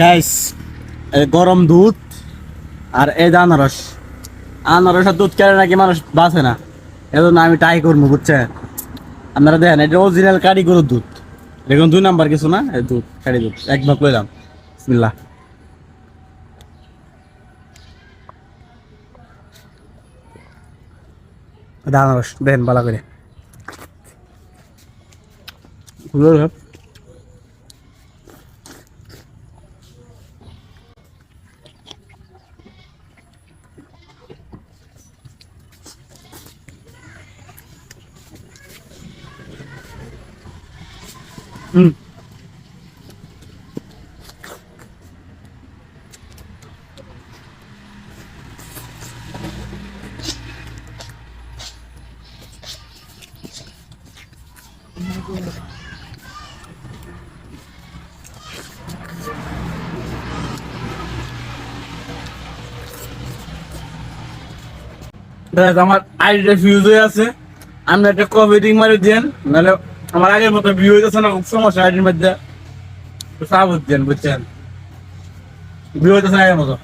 Guys, গরম দুধ আর এই যে আনারস। আনারসের দুধ কেন নাকি মানুষ বাঁচে না, এজন্য আমি ট্রাই করবো, বুঝছেন? আপনারা দেখেন, এটা অরিজিনাল কারি গরুর দুধ। দেখুন 2 নাম্বার কিছু না, এই দুধ কারি দুধ এক ভাগ লইলাম। বিসমিল্লাহ। এটা আনারস দেখেন ভালো করে। হুম, আমার আইডিটা ফিউজ হয়ে আছে। আপনি একটা কপি রিং মারি দেন, নাহলে আমার আগের মতো ভিউ হইতেছে না, খুব সমস্যা আইডির মধ্যে। সাবুত দেন, বুঝছেন? ভিউ হইতেছে না আগের মতো।